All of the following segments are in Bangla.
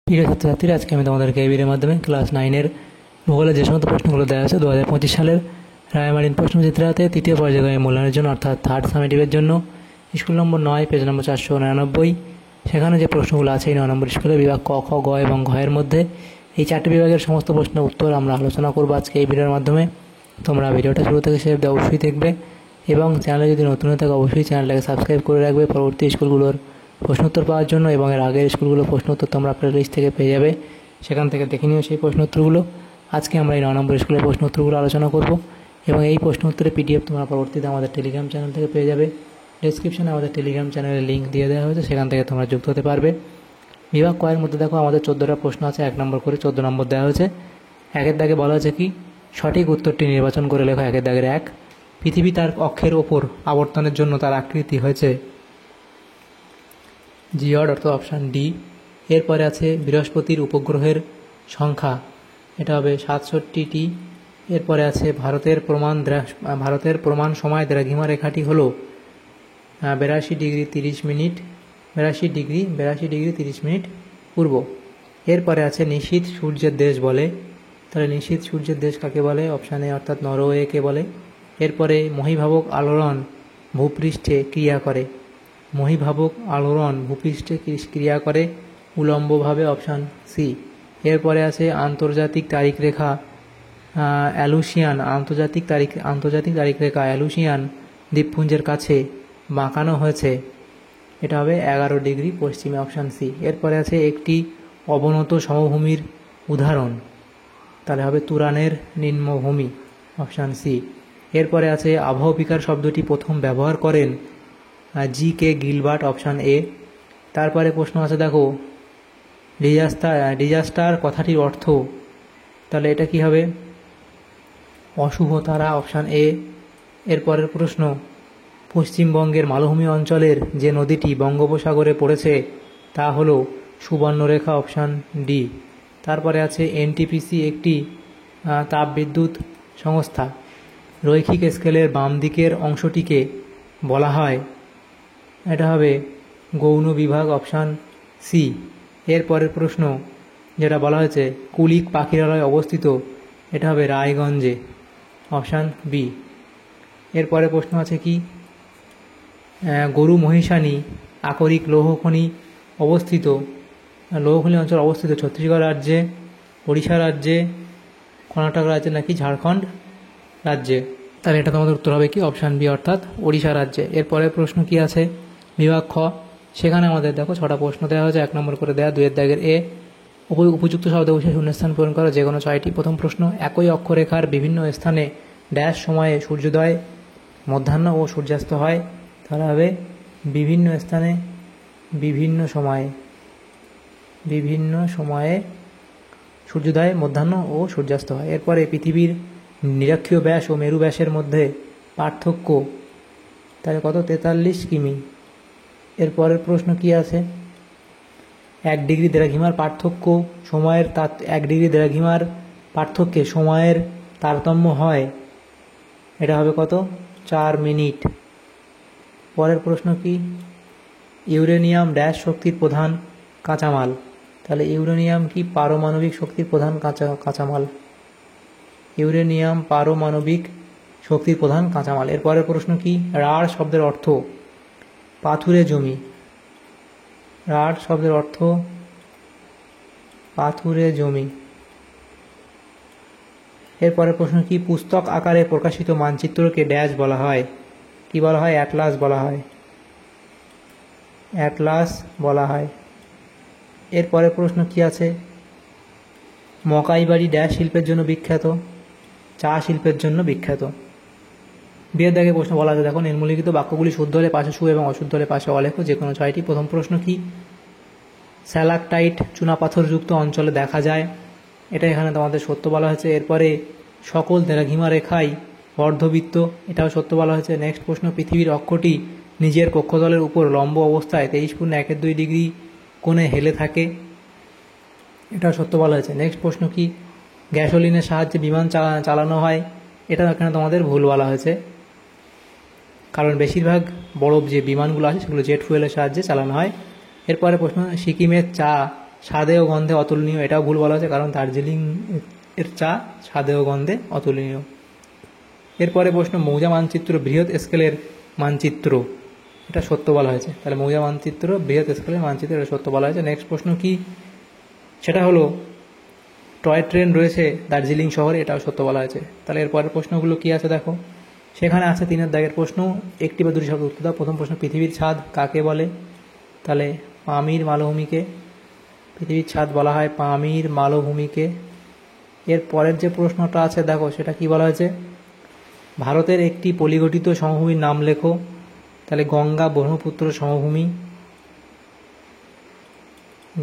প্রিয় ছাত্রছাত্রীরা, আজকে আমি তোমাদেরকে এই ভিডিওর মাধ্যমে ক্লাস 9-এর ভূগোলের যে সমস্ত প্রশ্নগুলো দেওয়া আছে 2025 সালের রায়মার্টিন প্রশ্নচিত্রাতে তৃতীয় পর্যায়ক্রমিক মূল্যায়নের জন্য অর্থাৎ থার্ড সামেটিভের জন্য স্কুল নম্বর 9 পেজ নম্বর 499, সেখানে যে প্রশ্নগুলো আছে এই 9 নম্বর স্কুলের বিভাগ ক, খ, গ এবং ঘয়ের মধ্যে এই 4টি বিভাগের সমস্ত প্রশ্নের উত্তর আমরা আলোচনা করব আজকে এই ভিডিওর মাধ্যমে। তোমরা ভিডিওটা শুরু থেকে শেষ অবধি অবশ্যই দেখবে এবং চ্যানেলে যদি নতুন হয়ে থাকে অবশ্যই চ্যানেলটাকে সাবস্ক্রাইব করে রাখবে পরবর্তী স্কুলগুলোর প্রশ্নোত্তর পাওয়ার জন্য। এবং এর আগের স্কুলগুলো প্রশ্নোত্তর তোমরা প্লে লিস্ট থেকে পেয়ে যাবে, সেখান থেকে দেখে নিও সেই প্রশ্নোত্তরগুলো। আজকে আমরা এই 9 নম্বর স্কুলের প্রশ্নোত্তরগুলো আলোচনা করব এবং এই প্রশ্নোত্তরের পিডিএফ তোমরা পরবর্তীতে আমাদের টেলিগ্রাম চ্যানেল থেকে পেয়ে যাবে। ডেসক্রিপশনে আমাদের টেলিগ্রাম চ্যানেলের লিঙ্ক দিয়ে দেওয়া হয়েছে, সেখান থেকে তোমরা যুক্ত হতে পারবে। বিভাগ কয়ের মধ্যে দেখো আমাদের 14টা প্রশ্ন আছে, 1 নম্বর করে 14 নম্বর দেওয়া হয়েছে। একের দাগে বলা হয়েছে কি, সঠিক উত্তরটি নির্বাচন করে লেখো। একের দাগের 1, পৃথিবী তার অক্ষের ওপর আবর্তনের জন্য তার আকৃতি হয়েছে জিওড, অর্থাৎ অপশান ডি। এরপরে আছে বৃহস্পতির উপগ্রহের সংখ্যা, এটা হবে 67টি। এরপরে আছে ভারতের প্রমাণ সময় দ্রাঘিমা রেখাটি হলো 82 ডিগ্রি 30 মিনিট 82 ডিগ্রি 30 মিনিট পূর্ব। এরপরে আছে নিশীথ সূর্যের দেশ বলে, তাহলে নিশীথ সূর্যের দেশ কাকে বলে? অপশান এ অর্থাৎ নরওয়েকে বলে। এরপরে মহীভাবক আলোড়ন ভূপৃষ্ঠে ক্রিয়া করে, মহীভাবক আলোড়ন ভূপৃষ্ঠে ক্রিয়া করে উলম্বভাবে, অপশান সি। এরপরে আছে আন্তর্জাতিক তারিখরেখা অ্যালুসিয়ান, আন্তর্জাতিক তারিখরেখা অ্যালুসিয়ান দ্বীপপুঞ্জের কাছে বাঁকানো হয়েছে, এটা হবে 11 ডিগ্রি পশ্চিমে, অপশান সি। এরপরে আছে একটি অবনত সমভূমির উদাহরণ, তাহলে হবে তুরানের নিম্নভূমি, অপশান সি। এরপরে আছে আবহবিকার শব্দটি প্রথম ব্যবহার করেন জি কে গিলবার্ট, অপশান এ। তারপরে প্রশ্ন আছে দেখো, ডিজাস্টার কথাটির অর্থ, তাহলে এটা কি হবে? অশুভ তারা, অপশান এ। এরপরের প্রশ্ন, পশ্চিমবঙ্গের মালভূমি অঞ্চলের যে নদীটি বঙ্গোপসাগরে পড়েছে তা হলো সুবর্ণরেখা, অপশান ডি। তারপরে আছে এনটিপিসি একটি তাপবিদ্যুৎ সংস্থা, রৈখিক স্কেলের বাম দিকের অংশটিকে বলা হয়, এটা হবে গৌণ বিভাগ, অপশান সি। এরপরের প্রশ্ন যেটা বলা হয়েছে কুলিক পাখিরালয় অবস্থিত, এটা হবে রায়গঞ্জে, অপশান বি। এরপরে প্রশ্ন আছে কি, গরু মহিষানী আকরিক লৌহখনি অঞ্চল অবস্থিত ছত্তিশগড় রাজ্যে, ওড়িশা রাজ্যে, কর্ণাটক রাজ্যে নাকি ঝাড়খণ্ড রাজ্যে? তাহলে এটা তোমাদের উত্তর হবে কি, অপশান বি অর্থাৎ ওড়িশা রাজ্যে। এরপরে প্রশ্ন কি আছে বিভাগ খ, সেখানে আমাদের দেখো 6টা প্রশ্ন দেওয়া হয়েছে, 1 নম্বর করে দেওয়া। 2-এর দাগের এ, উপযুক্ত শব্দবিশেষ শূন্যস্থান পূরণ করা যে কোনো 6টি। প্রথম প্রশ্ন, একই অক্ষরেখার বিভিন্ন স্থানে ড্যাশ সময়ে সূর্যোদয়, মধ্যাহ্ন ও সূর্যাস্ত হয়, তাহলে হবে বিভিন্ন স্থানে বিভিন্ন সময়ে সূর্যোদয়, মধ্যাহ্ন ও সূর্যাস্ত হয়। এরপরে পৃথিবীর নিরক্ষীয় ব্যাস ও মেরু ব্যাসের মধ্যে পার্থক্য, তাহলে কত? 43 কিমি। এরপরের প্রশ্ন কি আছে, 1 ডিগ্রি দ্রাঘিমার পার্থক্য সময়ের 1 ডিগ্রি দ্রাঘিমার পার্থক্যে সময়ের তারতম্য হয়, এটা হবে কত? 4 মিনিট। পরের প্রশ্ন কি, ইউরেনিয়াম ড্যাশ শক্তির প্রধান কাঁচামাল, তাহলে ইউরেনিয়াম কি? পারমাণবিক শক্তির প্রধান কাঁচামাল, ইউরেনিয়াম পারমাণবিক শক্তির প্রধান কাঁচামাল। এরপরের প্রশ্ন কি, রাঢ় শব্দের অর্থ? পাথুরে জমি, রাঢ় শব্দের অর্থ পাথুরে জমি। এরপরের প্রশ্ন কি, পুস্তক আকারে প্রকাশিত মানচিত্রকে ড্যাশ বলা হয়? কি বলা হয়? অ্যাটলাস বলা হয়। এরপরের প্রশ্ন কি আছে, মকাইবাড়ি ড্যাশ শিল্পের জন্য বিখ্যাত? চা শিল্পের জন্য বিখ্যাত। বিয়ের দাগে প্রশ্ন বলা আছে দেখো, নিম্নলিখিত বাক্যগুলি শুদ্ধ হলে পাশে সু এবং অশুদ্ধ হলে পাশে অলেখ, যে কোনো 6টি। প্রথম প্রশ্ন কি, স্যালাকটাইট চুনাপাথরযুক্ত অঞ্চলে দেখা যায়, এটা এখানে তোমাদের সত্য বলা হয়েছে। এরপরে সকল দ্রাঘিমা রেখাই অর্ধবৃত্ত, এটাও সত্য বলা হয়েছে। নেক্সট প্রশ্ন, পৃথিবীর অক্ষটি নিজের কক্ষতলের উপর লম্ব অবস্থায় 23.12 ডিগ্রি কোণে হেলে থাকে, এটাও সত্য বলা হয়েছে। নেক্সট প্রশ্ন কি, গ্যাসোলিনের সাহায্যে বিমান চালানো হয়, এটা এখানে তোমাদের ভুল বলা হয়েছে, কারণ বেশিরভাগ বড় যে বিমানগুলো আছে সেগুলো জেট ফুয়েলের সাহায্যে চালানো হয়। এরপরে প্রশ্ন, সিকিমের চা স্বাদে ও গন্ধে অতুলনীয়, এটাও ভুল বলা হয়েছে, কারণ দার্জিলিং এর চা স্বাদে ও গন্ধে অতুলনীয়। এরপরে প্রশ্ন, মৌজা মানচিত্র বৃহৎ স্কেলের মানচিত্র, এটা সত্য বলা হয়েছে। তাহলে মৌজা মানচিত্র বৃহৎ স্কেলের মানচিত্র, এটা সত্য বলা হয়েছে। নেক্সট প্রশ্ন কি, সেটা হলো টয় ট্রেন রয়েছে দার্জিলিং শহরে, এটাও সত্য বলা হয়েছে। তাহলে এরপরের প্রশ্নগুলো কি আছে দেখো, সেখানে আছে 3 দাগের প্রশ্ন, একটি বা দুটি শব্দ উত্তর দাও। প্রথম প্রশ্ন, পৃথিবীর ছাদ কাকে বলে? তাহলে পামির মালভূমিকে পৃথিবীর ছাদ বলা হয়, পামির মালভূমিকে। এর পরের যে প্রশ্নটা আছে দেখো, সেটা কি বলা হয়েছে, ভারতের একটি পলিগঠিত সমভূমির নাম লেখো। তাহলে গঙ্গা ব্রহ্মপুত্র সমভূমি,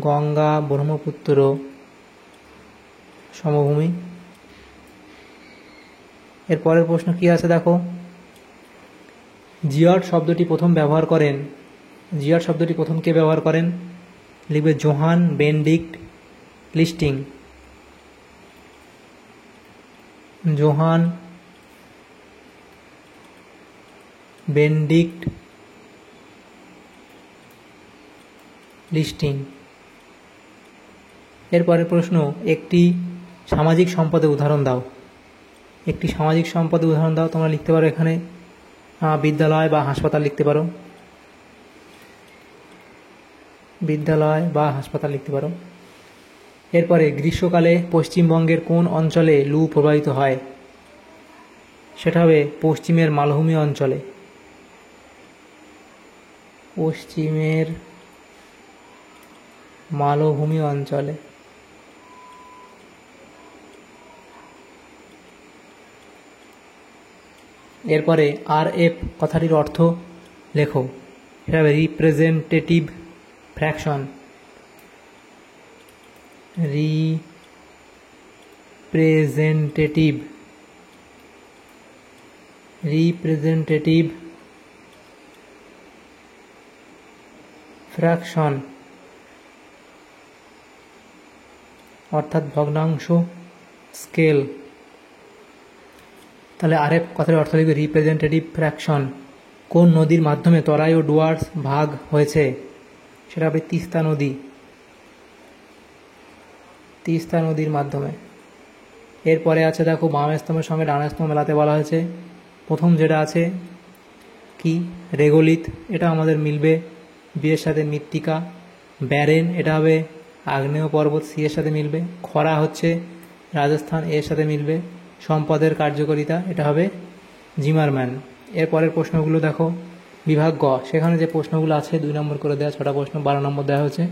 গঙ্গা ব্রহ্মপুত্র সমভূমি। এর পরের প্রশ্ন কি আছে দেখো, জিয়ট শব্দটি প্রথম ব্যবহার করেন, জিয়ট শব্দটি প্রথম কে ব্যবহার করেন? লিখবে Johann Benedict Listing, Johann Benedict Listing. এরপরের প্রশ্ন, একটি সামাজিক সম্পদের উদাহরণ দাও। একটি সামাজিক সম্পদের উদাহরণ দাও। তোমরা লিখতে পারো এখানে বিদ্যালয় বা হাসপাতাল লিখতে পারো, বিদ্যালয় বা হাসপাতাল লিখতে পারো। এরপরে গ্রীষ্মকালে পশ্চিমবঙ্গের কোন অঞ্চলে লু প্রবাহিত হয়? সেটা হবে পশ্চিমের মালভূমি অঞ্চলে, পশ্চিমের মালভূমি অঞ্চলে। এরপরে RF কথাটির অর্থ লেখো। সেটা হবে রিপ্রেজেন্টেটিভ ফ্র্যাকশন, রিপ্রেজেন্টেটিভ ফ্র্যাকশন অর্থাৎ ভগ্নাংশ স্কেল। তাহলে RF কথার অর্থ লিখবে রিপ্রেজেন্টেটিভ ফ্র্যাকশন। কোন নদীর মাধ্যমে তরাই ও ডুয়ার্স ভাগ হয়েছে? সেটা হবে তিস্তা নদী, তিস্তা নদীর মাধ্যমে। এরপরে আছে দেখো, বাম স্তম্ভের সঙ্গে ডান স্তম্ভ মেলাতে বলা হয়েছে। প্রথম যেটা আছে কি, রেগোলিথ, এটা আমাদের মিলবে বি এর সাথে। মৃত্তিকা, ব্যারেন, এটা হবে আগ্নেয় পর্বত, সি এর সাথে মিলবে। খরা হচ্ছে রাজস্থান, এর সাথে মিলবে। সম্পদের কার্যকারিতা, এটা হবে জিমারম্যান। এরপরের প্রশ্নগুলো দেখো, বিভাগ গ, সেখানে যে প্রশ্নগুলো আছে 2 নম্বর করে দেওয়া, 6টা প্রশ্ন 12 নম্বর দেওয়া হয়েছে।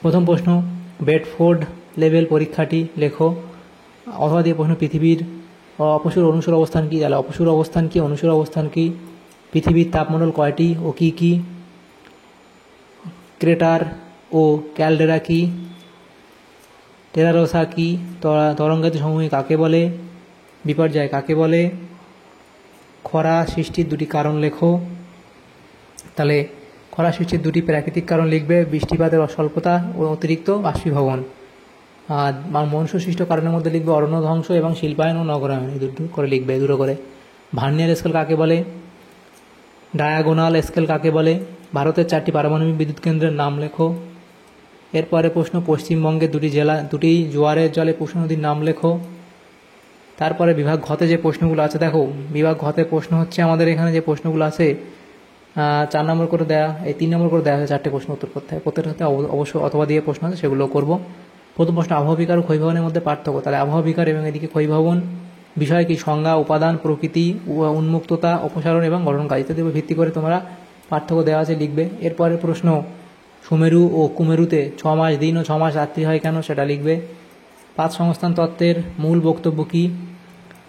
প্রথম প্রশ্ন, বেডফোর্ড লেভেল পরীক্ষাটি লেখো। অথবা দিয়ে প্রশ্ন, পৃথিবীর অপসূর অনুসূর অবস্থান কী? তাহলে অপসূর অবস্থান কী, অনুসূর অবস্থান কী? পৃথিবীর তাপমণ্ডল কয়টি ও কী কী? ক্রেটার ও ক্যালডেরা কী? টেরারোসা কী? তরঙ্গায়িত সমভূমি কাকে বলে? বিপর্যয় কাকে বলে? খরা সৃষ্টির 2টি কারণ লেখো। তাহলে খরা সৃষ্টির 2টি প্রাকৃতিক কারণ লিখবে, বৃষ্টিপাতের স্বল্পতা ও অতিরিক্ত বাষ্পীভবন। আর মনুষ্য সৃষ্ট কারণের মধ্যে লিখবে অরণ্য ধ্বংস এবং শিল্পায়ন ও নগরায়ন, এই 2 করে লিখবে, 2 করে। ভার্নিয়ার স্কেল কাকে বলে? ডায়াগোনাল স্কেল কাকে বলে? ভারতের 4টি পারমাণবিক বিদ্যুৎ কেন্দ্রের নাম লেখো। এরপরে প্রশ্ন, পশ্চিমবঙ্গের 2টি জেলা 2টি জোয়ারের জলে পুষ্ণ নদীর নাম লেখো। তারপরে বিভাগ ঘতে যে প্রশ্নগুলো আছে দেখো, বিভাগ ঘতে প্রশ্ন হচ্ছে আমাদের এখানে যে প্রশ্নগুলো আছে 4 নম্বর করে দেয়া, এই 3 নম্বর করে দেওয়া আছে 4টে প্রশ্ন উত্তর করতে হয়। প্রত্যেকটার সাথে অবশ্য অথবা দিয়ে প্রশ্ন আছে, সেগুলো করব। প্রথম প্রশ্ন, আবহাওয়া বিকার ও ক্ষয়ভবনের মধ্যে পার্থক্য। তাহলে আবহাওয়া বিকার এবং এদিকে ক্ষয়ভবন বিষয় কি? সংজ্ঞা, উপাদান, প্রকৃতি, উন্মুক্ততা, অপসারণ এবং গঠন কাজ ইত্যাদির উপর ভিত্তি করে তোমরা পার্থক্য দেওয়া আছে, লিখবে। এরপরের প্রশ্ন, সুমেরু ও কুমেরুতে 6 মাস দিন ও 6 মাস রাত্রি হয় কেন? সেটা লিখবে। পাঁচ সংস্থান তত্ত্বের মূল বক্তব্য কী?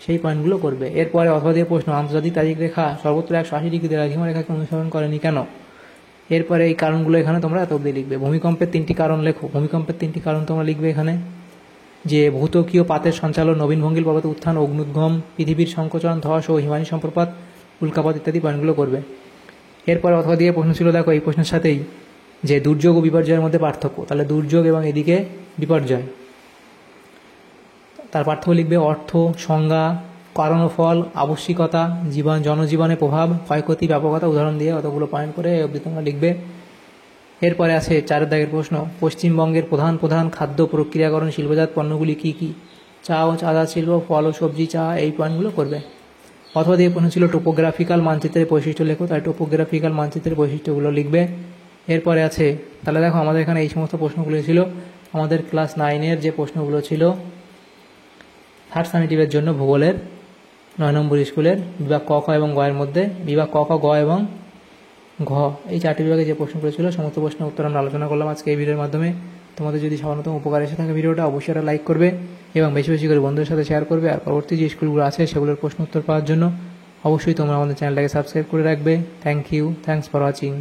সেই পয়েন্টগুলো করবে। এরপরে অথবা দিয়ে প্রশ্ন, আন্তর্জাতিক তারিখ রেখা সর্বত্র 180 ডিগ্রি দ্রাঘিমা রেখাকে অনুসরণ করেনি কেন? এরপরে এই কারণগুলো এখানে তোমরা এত অবধি লিখবে। ভূমিকম্পের 3টি কারণ লেখো। ভূমিকম্পের 3টি কারণ তোমরা লিখবে এখানে, যে ভূত্বকীয় পাতের সঞ্চালন, নবীন ভঙ্গিল পর্বতের উত্থান, অগ্নুদ্গম, পৃথিবীর সংকোচন, ধস ও হিমানী সম্প্রপাত, উল্কাপাত ইত্যাদি পয়েন্টগুলো করবে। এরপরে অথবা দিয়ে প্রশ্ন ছিল দেখো এই প্রশ্নের সাথেই, যে দুর্যোগ ও বিপর্যয়ের মধ্যে পার্থক্য। তাহলে দুর্যোগ এবং এদিকে বিপর্যয়, তার পার্থক্য লিখবে। অর্থ, সংজ্ঞা, কারণ ও ফল, আবশ্যিকতা, জনজীবনে প্রভাব, ক্ষয়ক্ষতি, ব্যাপকতা, উদাহরণ দিয়ে অতগুলো পয়েন্ট করে অবধি তোমরা লিখবে। এরপরে আছে 4 দাগের প্রশ্ন, পশ্চিমবঙ্গের প্রধান প্রধান খাদ্য প্রক্রিয়াকরণ শিল্পজাত পণ্যগুলি কী কী? চা ও চাঁদা শিল্প, ফল ও সবজি, চা, এই পয়েন্টগুলো করবে। অথবা দিয়ে প্রশ্ন ছিল টোপোগ্রাফিক্যাল মানচিত্রের বৈশিষ্ট্য লেখো, তাই টোপোগ্রাফিক্যাল মানচিত্রের বৈশিষ্ট্যগুলো লিখবে। এরপরে আছে, তাহলে দেখো আমাদের এখানে এই সমস্ত প্রশ্নগুলো ছিল আমাদের ক্লাস 9-এর যে প্রশ্নগুলো ছিল থার্ড সামেটিভের জন্য ভূগোলের 9 নম্বর স্কুলের বিভাগ ক, খ এবং গ এর মধ্যে বিভাগ ক, খ, গ এবং ঘ, এই 4টি বিভাগে যে প্রশ্নগুলো ছিল সমস্ত প্রশ্নের উত্তর আমরা আলোচনা করলাম আজকে এই ভিডিওর মাধ্যমে। তোমাদের যদি সামান্যতম উপকার এসে থাকে ভিডিওটা অবশ্যই একটা লাইক করবে এবং বেশি বেশি করে বন্ধুদের সাথে শেয়ার করবে। আর পরবর্তী যে স্কুলগুলো আছে সেগুলোর প্রশ্ন উত্তর পাওয়ার জন্য অবশ্যই তোমরা আমাদের চ্যানেলটাকে সাবস্ক্রাইব করে রাখবে। Thank you, thanks for watching.